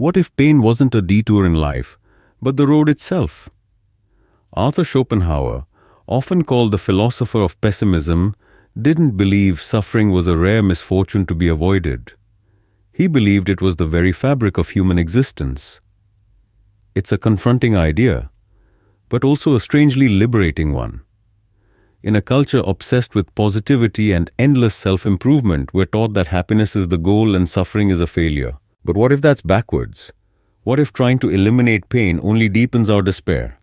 What if pain wasn't a detour in life, but the road itself? Arthur Schopenhauer, often called the philosopher of pessimism, didn't believe suffering was a rare misfortune to be avoided. He believed it was the very fabric of human existence. It's a confronting idea, but also a strangely liberating one. In a culture obsessed with positivity and endless self-improvement, we're taught that happiness is the goal and suffering is a failure. But what if that's backwards? What if trying to eliminate pain only deepens our despair?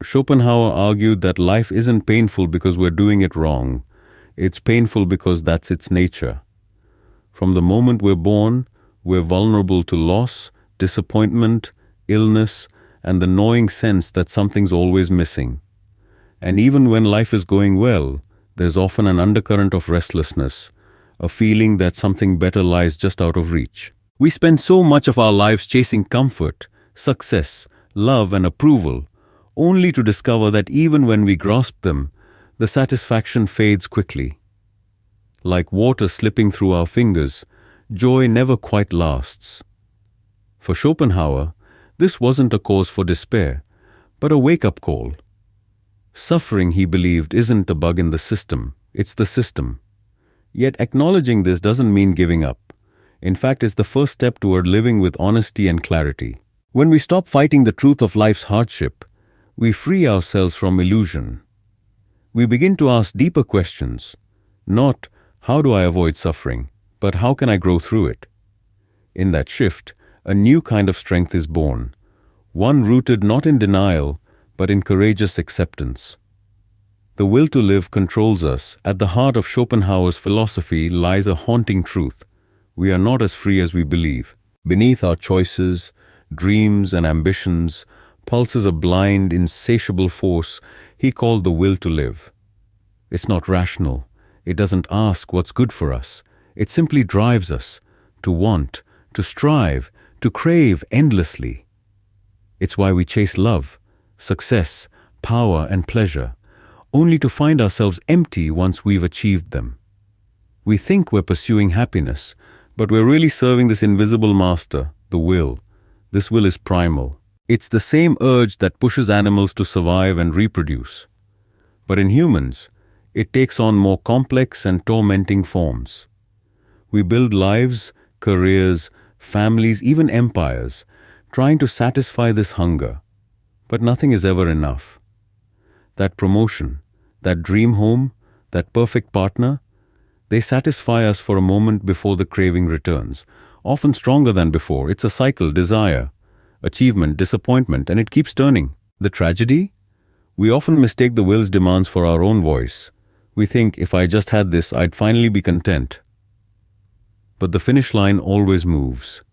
Schopenhauer argued that life isn't painful because we're doing it wrong. It's painful because that's its nature. From the moment we're born, we're vulnerable to loss, disappointment, illness, and the gnawing sense that something's always missing. And even when life is going well, there's often an undercurrent of restlessness, a feeling that something better lies just out of reach. We spend so much of our lives chasing comfort, success, love, and approval, only to discover that even when we grasp them, the satisfaction fades quickly. Like water slipping through our fingers, joy never quite lasts. For Schopenhauer, this wasn't a cause for despair, but a wake-up call. Suffering, he believed, isn't a bug in the system, it's the system. Yet acknowledging this doesn't mean giving up. In fact, it's the first step toward living with honesty and clarity. When we stop fighting the truth of life's hardship, we free ourselves from illusion. We begin to ask deeper questions, not how do I avoid suffering, but how can I grow through it? In that shift, a new kind of strength is born, one rooted not in denial, but in courageous acceptance. The will to live controls us. At the heart of Schopenhauer's philosophy lies a haunting truth. We are not as free as we believe. Beneath our choices, dreams, and ambitions pulses a blind, insatiable force he called the will to live. It's not rational. It doesn't ask what's good for us. It simply drives us to want, to strive, to crave endlessly. It's why we chase love, success, power, and pleasure, only to find ourselves empty once we've achieved them. We think we're pursuing happiness, but we're really serving this invisible master, the will. This will is primal. It's the same urge that pushes animals to survive and reproduce. But in humans, it takes on more complex and tormenting forms. We build lives, careers, families, even empires, trying to satisfy this hunger. But nothing is ever enough. That promotion, that dream home, that perfect partner, they satisfy us for a moment before the craving returns, often stronger than before. It's a cycle: desire, achievement, disappointment, and it keeps turning. The tragedy? We often mistake the will's demands for our own voice. We think, if I just had this, I'd finally be content. But the finish line always moves.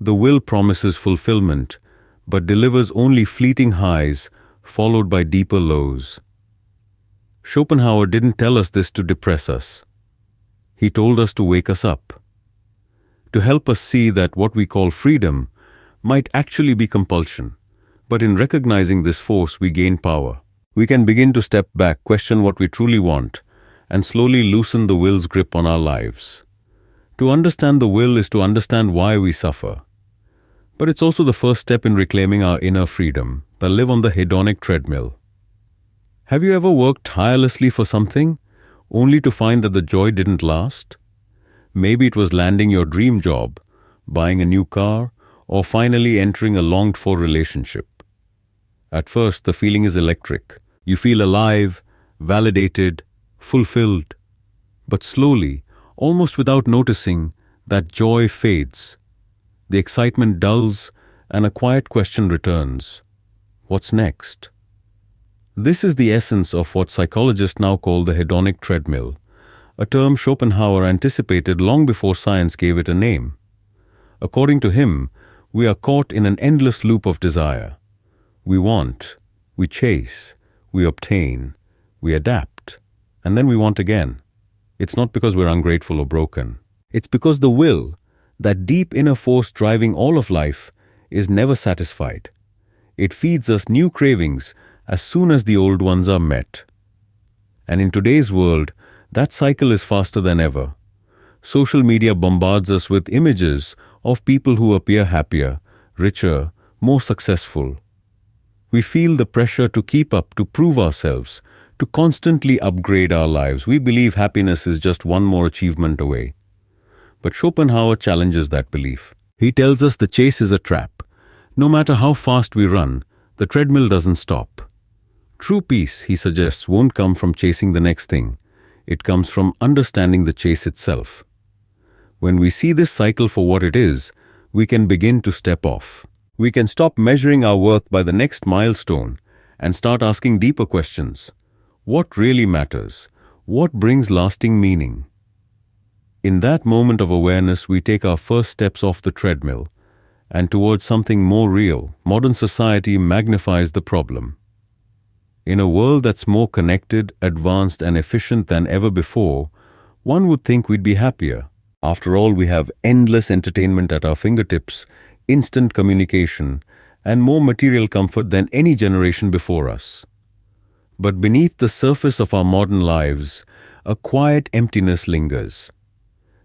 The will promises fulfillment, but delivers only fleeting highs, followed by deeper lows. Schopenhauer didn't tell us this to depress us. He told us to wake us up, to help us see that what we call freedom might actually be compulsion. But in recognizing this force, we gain power. We can begin to step back, question what we truly want, and slowly loosen the will's grip on our lives. To understand the will is to understand why we suffer. But it's also the first step in reclaiming our inner freedom, the live on the hedonic treadmill. Have you ever worked tirelessly for something, only to find that the joy didn't last? Maybe it was landing your dream job, buying a new car, or finally entering a longed-for relationship. At first, the feeling is electric. You feel alive, validated, fulfilled. But slowly, almost without noticing, that joy fades. The excitement dulls, and a quiet question returns. What's next? This is the essence of what psychologists now call the hedonic treadmill, a term Schopenhauer anticipated long before science gave it a name. According to him, we are caught in an endless loop of desire. We want, we chase, we obtain, we adapt, and then we want again. It's not because we're ungrateful or broken. It's because the will, that deep inner force driving all of life, is never satisfied. It feeds us new cravings as soon as the old ones are met. And in today's world, that cycle is faster than ever. Social media bombards us with images of people who appear happier, richer, more successful. We feel the pressure to keep up, to prove ourselves, to constantly upgrade our lives. We believe happiness is just one more achievement away. But Schopenhauer challenges that belief. He tells us the chase is a trap. No matter how fast we run, the treadmill doesn't stop. True peace, he suggests, won't come from chasing the next thing. It comes from understanding the chase itself. When we see this cycle for what it is, we can begin to step off. We can stop measuring our worth by the next milestone and start asking deeper questions. What really matters? What brings lasting meaning? In that moment of awareness, we take our first steps off the treadmill and towards something more real. Modern society magnifies the problem. In a world that's more connected, advanced, and efficient than ever before, one would think we'd be happier. After all, we have endless entertainment at our fingertips, instant communication, and more material comfort than any generation before us. But beneath the surface of our modern lives, a quiet emptiness lingers.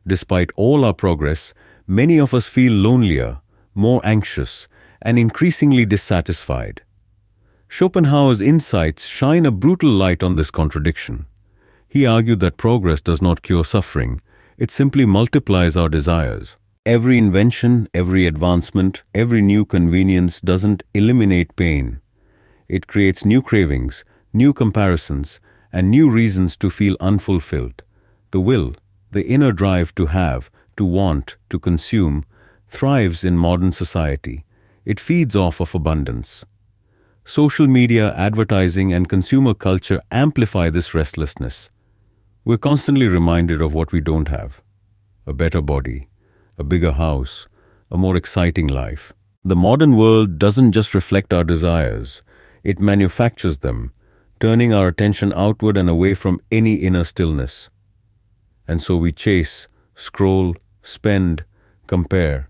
Despite all our progress, many of us feel lonelier, more anxious, and increasingly dissatisfied. Schopenhauer's insights shine a brutal light on this contradiction. He argued that progress does not cure suffering, it simply multiplies our desires. Every invention, every advancement, every new convenience doesn't eliminate pain. It creates new cravings, new comparisons, and new reasons to feel unfulfilled. The will, the inner drive to have, to want, to consume, thrives in modern society. It feeds off of abundance. Social media, advertising, and consumer culture amplify this restlessness. We're constantly reminded of what we don't have: a better body, a bigger house, a more exciting life. The modern world doesn't just reflect our desires, it manufactures them, turning our attention outward and away from any inner stillness. And so we chase, scroll, spend, compare,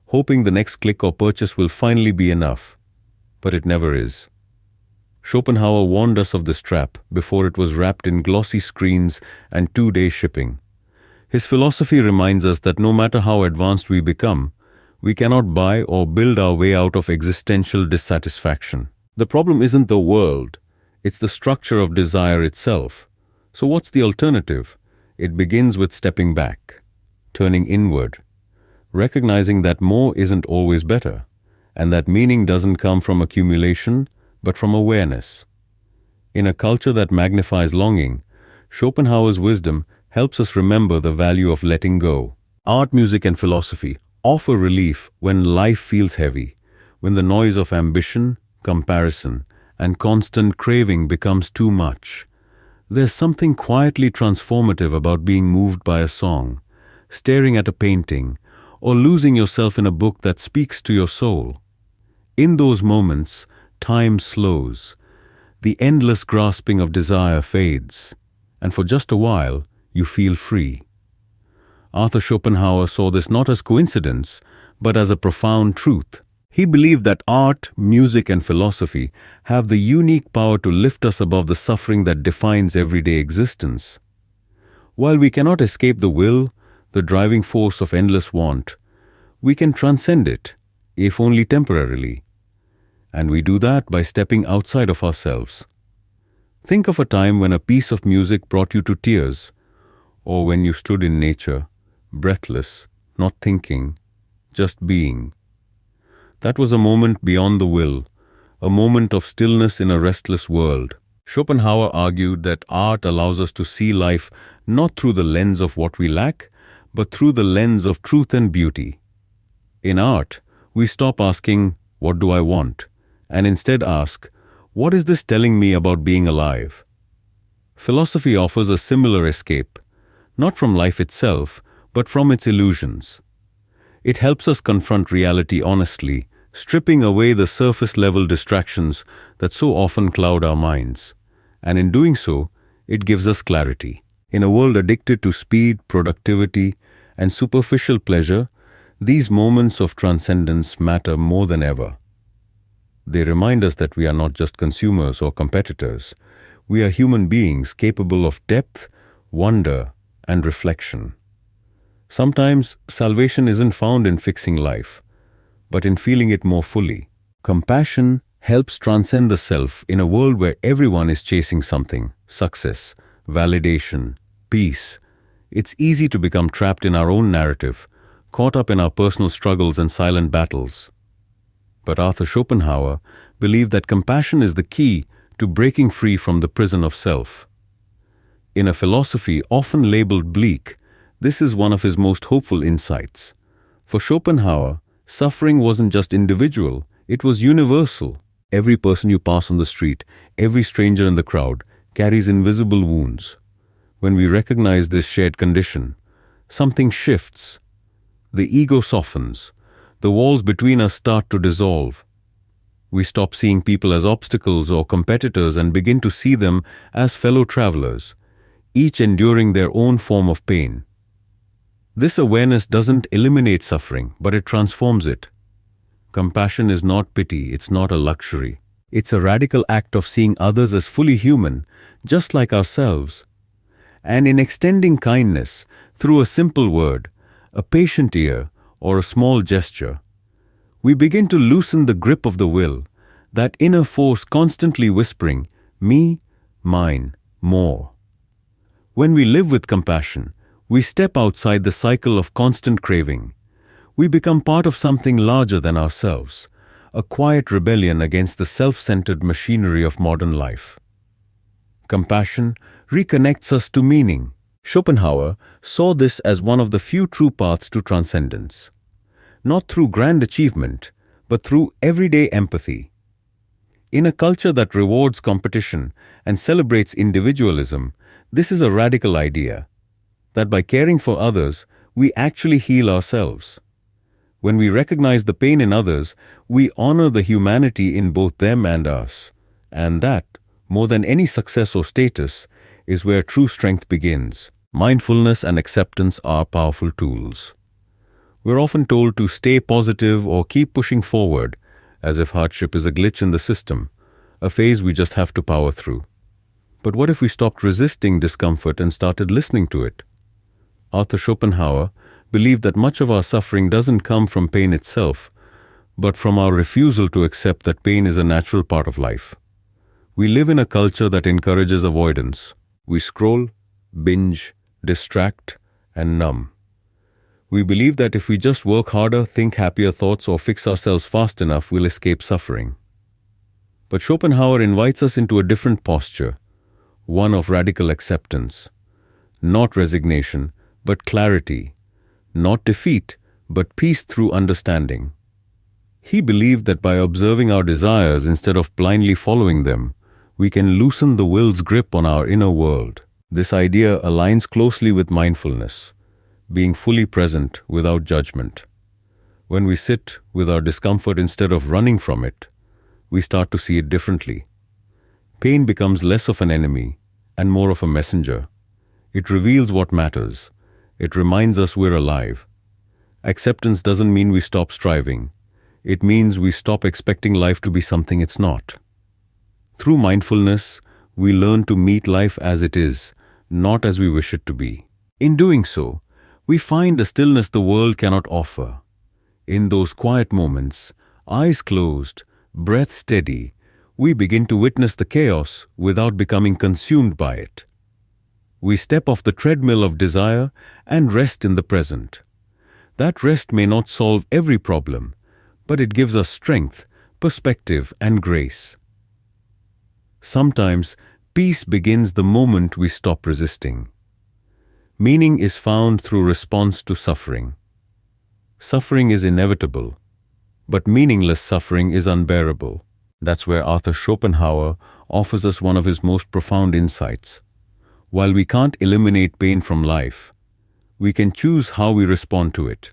hoping the next click or purchase will finally be enough. But it never is. Schopenhauer warned us of this trap before it was wrapped in glossy screens and two-day shipping. His philosophy reminds us that no matter how advanced we become, we cannot buy or build our way out of existential dissatisfaction. The problem isn't the world, it's the structure of desire itself. So what's the alternative? It begins with stepping back, turning inward, recognizing that more isn't always better, and that meaning doesn't come from accumulation, but from awareness. In a culture that magnifies longing, Schopenhauer's wisdom helps us remember the value of letting go. Art, music, and philosophy offer relief when life feels heavy, when the noise of ambition, comparison, and constant craving becomes too much. There's something quietly transformative about being moved by a song, staring at a painting, or losing yourself in a book that speaks to your soul. In those moments, time slows, the endless grasping of desire fades, and for just a while, you feel free. Arthur Schopenhauer saw this not as coincidence, but as a profound truth. He believed that art, music, and philosophy have the unique power to lift us above the suffering that defines everyday existence. While we cannot escape the will, the driving force of endless want, we can transcend it, if only temporarily. And we do that by stepping outside of ourselves. Think of a time when a piece of music brought you to tears, or when you stood in nature, breathless, not thinking, just being. That was a moment beyond the will, a moment of stillness in a restless world. Schopenhauer argued that art allows us to see life not through the lens of what we lack, but through the lens of truth and beauty. In art, we stop asking, "What do I want?" and instead ask, "What is this telling me about being alive?" Philosophy offers a similar escape, not from life itself, but from its illusions. It helps us confront reality honestly, stripping away the surface-level distractions that so often cloud our minds. And in doing so, it gives us clarity. In a world addicted to speed, productivity, and superficial pleasure, these moments of transcendence matter more than ever. They remind us that we are not just consumers or competitors. We are human beings capable of depth, wonder, and reflection. Sometimes salvation isn't found in fixing life, but in feeling it more fully. Compassion helps transcend the self in a world where everyone is chasing something: success, validation, peace. It's easy to become trapped in our own narrative, caught up in our personal struggles and silent battles. But Arthur Schopenhauer believed that compassion is the key to breaking free from the prison of self. In a philosophy often labeled bleak, this is one of his most hopeful insights. For Schopenhauer, suffering wasn't just individual, it was universal. Every person you pass on the street, every stranger in the crowd, carries invisible wounds. When we recognize this shared condition, something shifts. The ego softens. The walls between us start to dissolve. We stop seeing people as obstacles or competitors and begin to see them as fellow travelers, each enduring their own form of pain. This awareness doesn't eliminate suffering, but it transforms it. Compassion is not pity, it's not a luxury. It's a radical act of seeing others as fully human, just like ourselves. And in extending kindness through a simple word, a patient ear, or a small gesture, we begin to loosen the grip of the will, that inner force constantly whispering, me, mine, more. When we live with compassion, we step outside the cycle of constant craving. We become part of something larger than ourselves, a quiet rebellion against the self-centered machinery of modern life. Compassion reconnects us to meaning. Schopenhauer saw this as one of the few true paths to transcendence. Not through grand achievement, but through everyday empathy. In a culture that rewards competition and celebrates individualism, this is a radical idea, that by caring for others, we actually heal ourselves. When we recognize the pain in others, we honor the humanity in both them and us. And that, more than any success or status, is where true strength begins. Mindfulness and acceptance are powerful tools. We're often told to stay positive or keep pushing forward, as if hardship is a glitch in the system, a phase we just have to power through. But what if we stopped resisting discomfort and started listening to it? Arthur Schopenhauer believed that much of our suffering doesn't come from pain itself, but from our refusal to accept that pain is a natural part of life. We live in a culture that encourages avoidance. We scroll, binge, distract, and numb. We believe that if we just work harder, think happier thoughts, or fix ourselves fast enough, we'll escape suffering. But Schopenhauer invites us into a different posture, one of radical acceptance. Not resignation, but clarity. Not defeat, but peace through understanding. He believed that by observing our desires instead of blindly following them, we can loosen the will's grip on our inner world. This idea aligns closely with mindfulness, being fully present without judgment. When we sit with our discomfort instead of running from it, we start to see it differently. Pain becomes less of an enemy and more of a messenger. It reveals what matters. It reminds us we're alive. Acceptance doesn't mean we stop striving. It means we stop expecting life to be something it's not. Through mindfulness, we learn to meet life as it is, not as we wish it to be. In doing so, we find a stillness the world cannot offer. In those quiet moments, eyes closed, breath steady, we begin to witness the chaos without becoming consumed by it. We step off the treadmill of desire and rest in the present. That rest may not solve every problem, but it gives us strength, perspective, and grace. Sometimes, peace begins the moment we stop resisting. Meaning is found through response to suffering. Suffering is inevitable, but meaningless suffering is unbearable. That's where Arthur Schopenhauer offers us one of his most profound insights. While we can't eliminate pain from life, we can choose how we respond to it.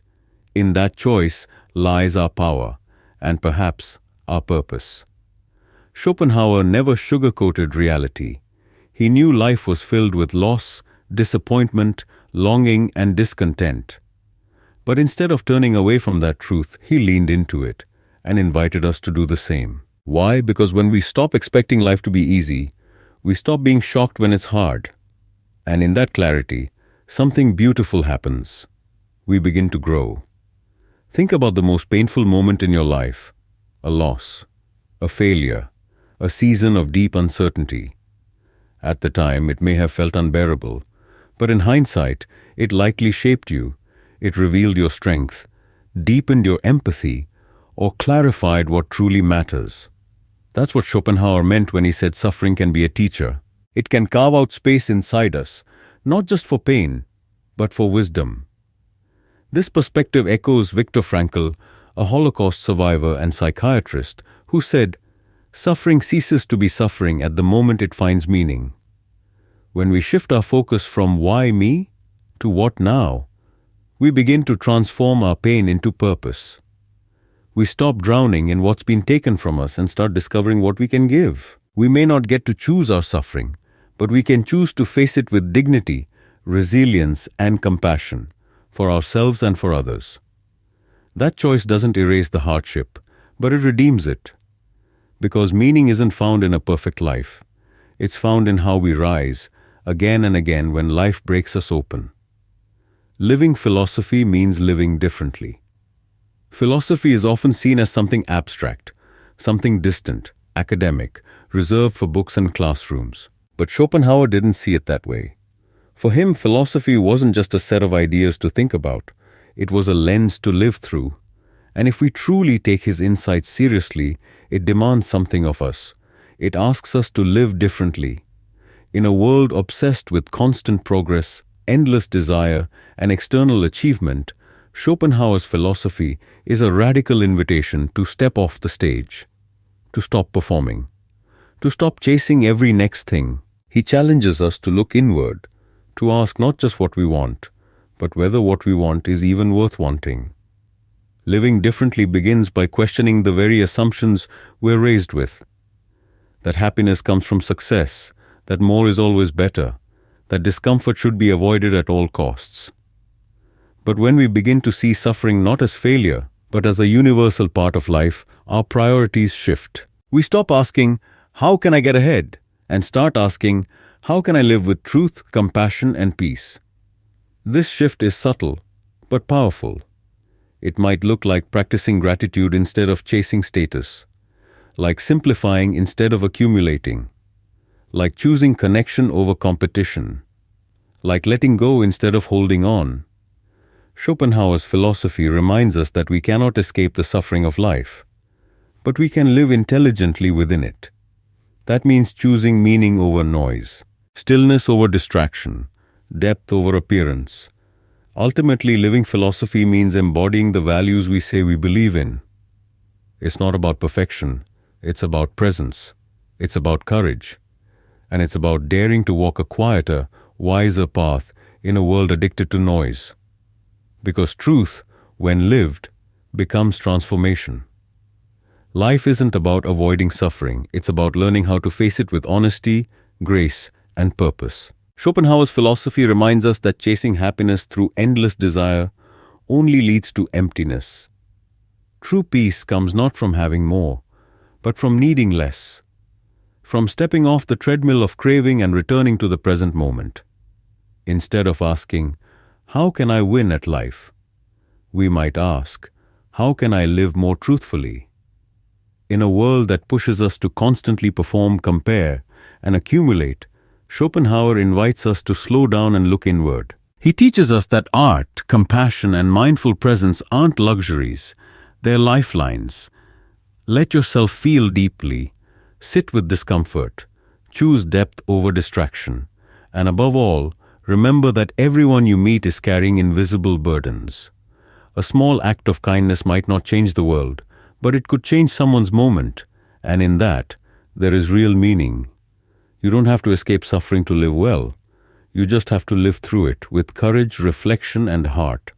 In that choice lies our power, and perhaps our purpose. Schopenhauer never sugarcoated reality. He knew life was filled with loss, disappointment, longing, and discontent. But instead of turning away from that truth, he leaned into it and invited us to do the same. Why? Because when we stop expecting life to be easy, we stop being shocked when it's hard. And in that clarity, something beautiful happens. we begin to grow. Think about the most painful moment in your life: a loss, a failure, a season of deep uncertainty. At the time, it may have felt unbearable, but in hindsight, it likely shaped you. It revealed your strength, deepened your empathy, or clarified what truly matters. That's what Schopenhauer meant when he said suffering can be a teacher. It can carve out space inside us, not just for pain, but for wisdom. This perspective echoes Viktor Frankl, a Holocaust survivor and psychiatrist, who said, "Suffering ceases to be suffering at the moment it finds meaning." When we shift our focus from "why me" to "what now," we begin to transform our pain into purpose. We stop drowning in what's been taken from us and start discovering what we can give. We may not get to choose our suffering, but we can choose to face it with dignity, resilience, and compassion, for ourselves and for others. That choice doesn't erase the hardship, but it redeems it. Because meaning isn't found in a perfect life. It's found in how we rise, again and again when life breaks us open. Living philosophy means living differently. Philosophy is often seen as something abstract, something distant, academic, reserved for books and classrooms. But Schopenhauer didn't see it that way. For him, philosophy wasn't just a set of ideas to think about. It was a lens to live through. And if we truly take his insights seriously, it demands something of us. It asks us to live differently. In a world obsessed with constant progress, endless desire, and external achievement, Schopenhauer's philosophy is a radical invitation to step off the stage, to stop performing, to stop chasing every next thing. He challenges us to look inward, to ask not just what we want, but whether what we want is even worth wanting. Living differently begins by questioning the very assumptions we're raised with. That happiness comes from success, that more is always better, that discomfort should be avoided at all costs. But when we begin to see suffering not as failure, but as a universal part of life, our priorities shift. We stop asking, "How can I get ahead?" and start asking, "How can I live with truth, compassion, and peace?" This shift is subtle, but powerful. It might look like practicing gratitude instead of chasing status, like simplifying instead of accumulating, like choosing connection over competition, like letting go instead of holding on. Schopenhauer's philosophy reminds us that we cannot escape the suffering of life, but we can live intelligently within it. That means choosing meaning over noise, stillness over distraction, depth over appearance. Ultimately, living philosophy means embodying the values we say we believe in. It's not about perfection, it's about presence, it's about courage, and it's about daring to walk a quieter, wiser path in a world addicted to noise. Because truth, when lived, becomes transformation. Life isn't about avoiding suffering, it's about learning how to face it with honesty, grace, and purpose. Schopenhauer's philosophy reminds us that chasing happiness through endless desire only leads to emptiness. True peace comes not from having more, but from needing less, from stepping off the treadmill of craving and returning to the present moment. Instead of asking, "How can I win at life?" we might ask, "How can I live more truthfully?" In a world that pushes us to constantly perform, compare, and accumulate, Schopenhauer invites us to slow down and look inward. He teaches us that art, compassion, and mindful presence aren't luxuries, they're lifelines. Let yourself feel deeply, sit with discomfort, choose depth over distraction, and above all, remember that everyone you meet is carrying invisible burdens. A small act of kindness might not change the world, but it could change someone's moment, and in that, there is real meaning. You don't have to escape suffering to live well. You just have to live through it with courage, reflection, and heart.